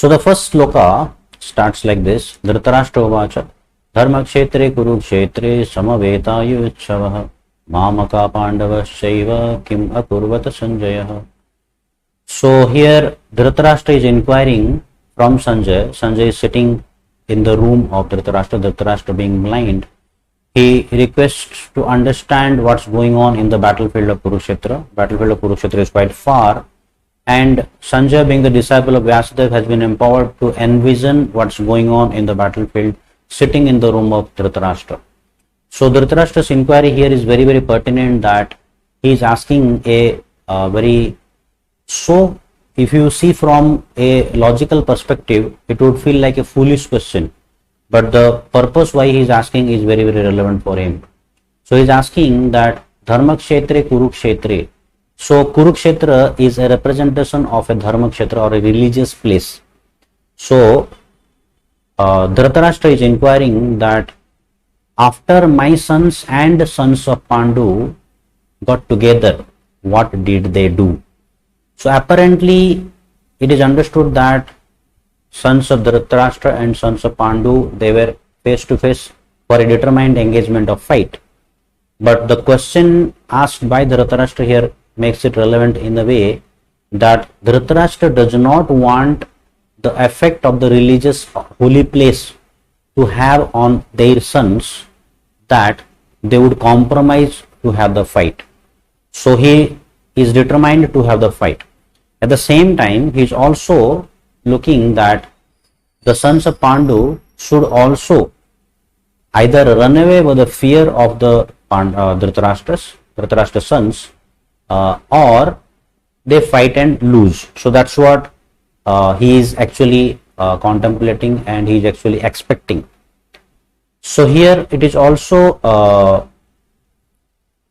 So the first sloka starts like this: Dhritarashtra uvacha dharma kshetre kurukshetre samavetayuchavah mamaka pandavasyaiva kim akurvata sanjayah. So here Dhritarashtra is inquiring from Sanjay. Sanjay is sitting in the room of Dhritarashtra. Dhritarashtra being blind, he requests to understand what's going on in the battlefield of Kurukshetra. Battlefield of Kurukshetra is quite far, and Sanjay, being the disciple of Vyasadeva, has been empowered to envision what's going on in the battlefield sitting in the room of Dhritarashtra. So Dhritarashtra's inquiry here is very, very pertinent, that he is asking a very, so if you see from a logical perspective, it would feel like a foolish question, but the purpose why he is asking is very, very relevant for him. So he is asking that dharma kshetre kurukshetre. So Kurukshetra is a representation of a dharma kshetra or a religious place. So Dhritarashtra is inquiring that after my sons and sons of Pandu got together, what did they do? So apparently it is understood that sons of Dhritarashtra and sons of Pandu, they were face to face for a determined engagement of fight. But the question asked by Dhritarashtra here makes it relevant in the way that Dhritarashtra does not want the effect of the religious holy place to have on their sons, that they would compromise to have the fight. So he is determined to have the fight. At the same time, he is also looking that the sons of Pandu should also either run away with the fear of the Dhritarashtra's sons, or they fight and lose. So that's what he is actually contemplating, and he is actually expecting. So here it is also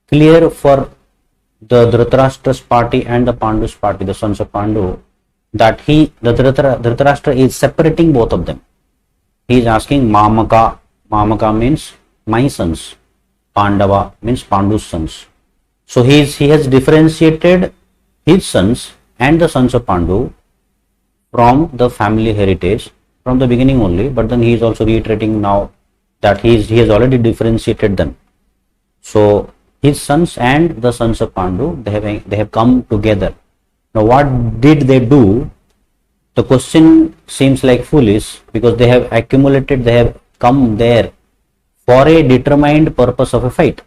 clear for the Dhritarashtra's party and the Pandu's party, the sons of Pandu, that Dhritarashtra is separating both of them. He is asking Mamaka. Mamaka means my sons. Pandava means Pandu's sons. So he has differentiated his sons and the sons of Pandu from the family heritage from the beginning only, but then he is also reiterating now that he has already differentiated them. So his sons and the sons of Pandu, they have come together. Now what did they do? The question seems like foolish, because they have accumulated, they have come there for a determined purpose of a fight.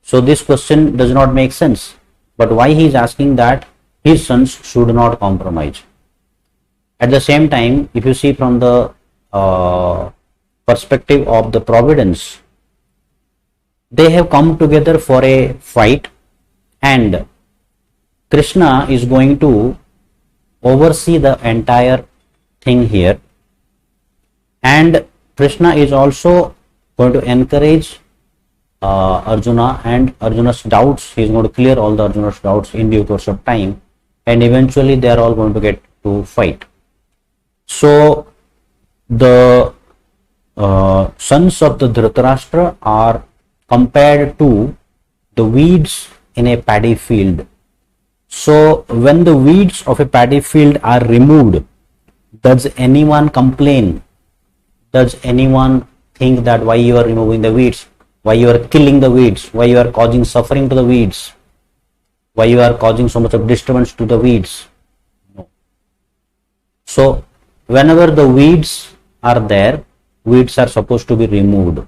So this question does not make sense. But why he is asking that his sons should not compromise? At the same time, if you see from the perspective of the providence, they have come together for a fight, and Krishna is going to oversee the entire thing here, and Krishna is also going to encourage Arjuna, and Arjuna's doubts. He is going to clear all the Arjuna's doubts in due course of time, and eventually they are all going to get to fight. So the sons of the Dhritarashtra are compared to the weeds in a paddy field. So when the weeds of a paddy field are removed, does anyone complain? Does anyone think that why you are removing the weeds, why you are killing the weeds, why you are causing suffering to the weeds, why you are causing so much of disturbance to the weeds? No. So whenever the weeds are there, weeds are supposed to be removed,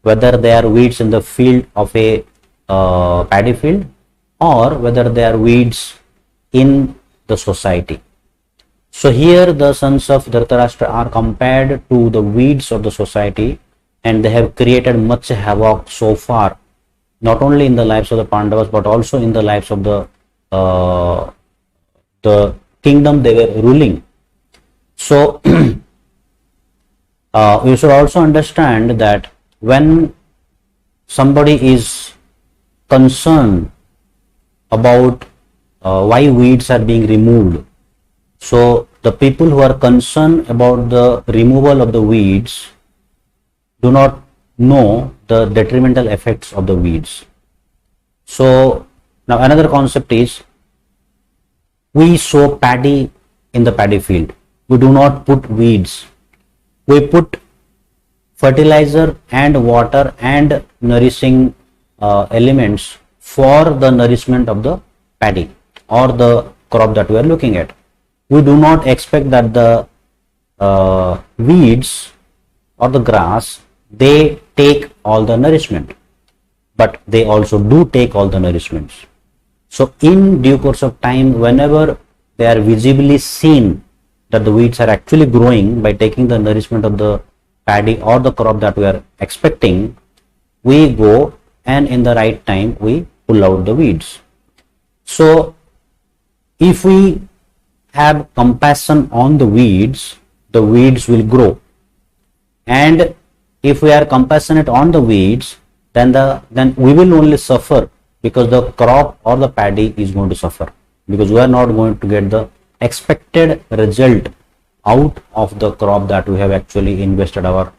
whether they are weeds in the field of a paddy field, or whether they are weeds in the society. So here the sons of Dhritarashtra are compared to the weeds of the society, and they have created much havoc so far, not only in the lives of the Pandavas, but also in the lives of the kingdom they were ruling. So you should also understand that when somebody is concerned about why weeds are being removed, so the people who are concerned about the removal of the weeds do not know the detrimental effects of the weeds. So now another concept is, we sow paddy in the paddy field. We do not put weeds. We put fertilizer and water and nourishing elements for the nourishment of the paddy or the crop that we are looking at. We do not expect that the weeds or the grass, they take all the nourishment, but they also do take all the nourishments. So in due course of time, whenever they are visibly seen that the weeds are actually growing by taking the nourishment of the paddy or the crop that we are expecting, we go and in the right time we pull out the weeds. So if we have compassion on the weeds will grow, and if we are compassionate on the weeds, then we will only suffer, because the crop or the paddy is going to suffer, because we are not going to get the expected result out of the crop that we have actually invested our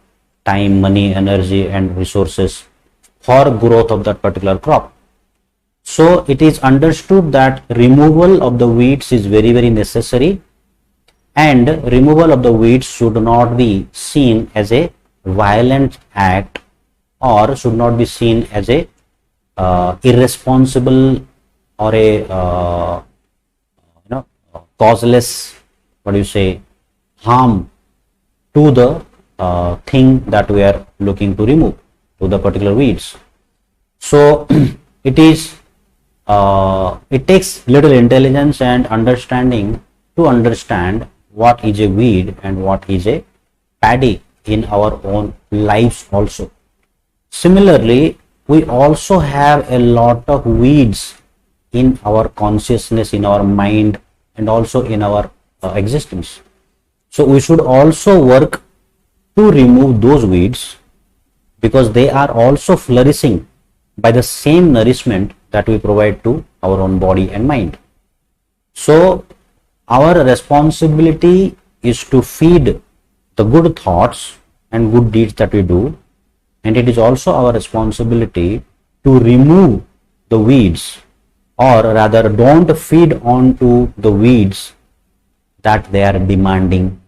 time, money, energy and resources for growth of that particular crop. So it is understood that removal of the weeds is very, very necessary, and removal of the weeds should not be seen as a violent act, or should not be seen as a irresponsible or a causeless, harm to the thing that we are looking to remove, to the particular weeds. So it takes little intelligence and understanding to understand what is a weed and what is a paddy in our own lives also. Similarly, we also have a lot of weeds in our consciousness, in our mind, and also in our existence. So we should also work to remove those weeds, because they are also flourishing by the same nourishment that we provide to our own body and mind. So our responsibility is to feed the good thoughts and good deeds that we do, and it is also our responsibility to remove the weeds, or rather don't feed on to the weeds that they are demanding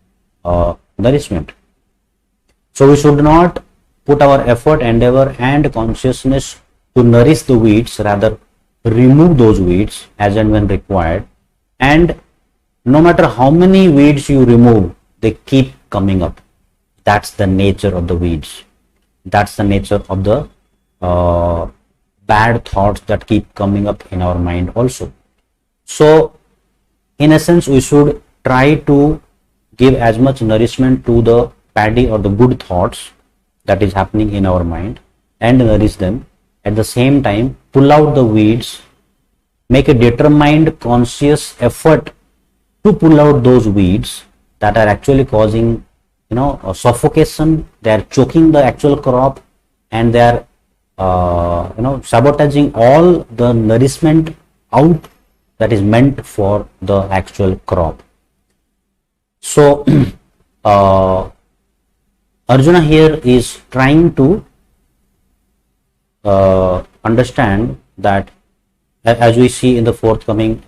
nourishment. So we should not put our effort, endeavor and consciousness to nourish the weeds, rather remove those weeds as and when required. And no matter how many weeds you remove, they keep coming up. That's the nature of the weeds. That's the nature of the bad thoughts that keep coming up in our mind also. So in essence, we should try to give as much nourishment to the paddy or the good thoughts that is happening in our mind, and nourish them. At the same time, pull out the weeds, make a determined conscious effort to pull out those weeds that are actually causing a suffocation. They are choking the actual crop, and they are sabotaging all the nourishment out that is meant for the actual crop. So Arjuna here is trying to understand that, as we see in the forthcoming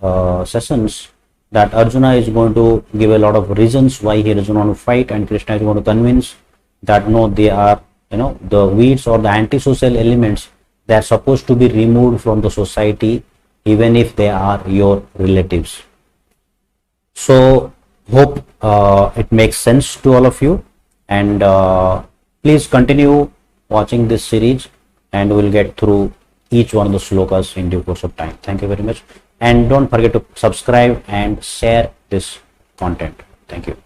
sessions, that Arjuna is going to give a lot of reasons why he doesn't want to fight, and Krishna is going to convince that no, they are the weeds or the antisocial elements, they are supposed to be removed from the society even if they are your relatives. So hope it makes sense to all of you, and please continue watching this series, and we'll get through each one of the slokas in due course of time. Thank you very much, and don't forget to subscribe and share this content. Thank you.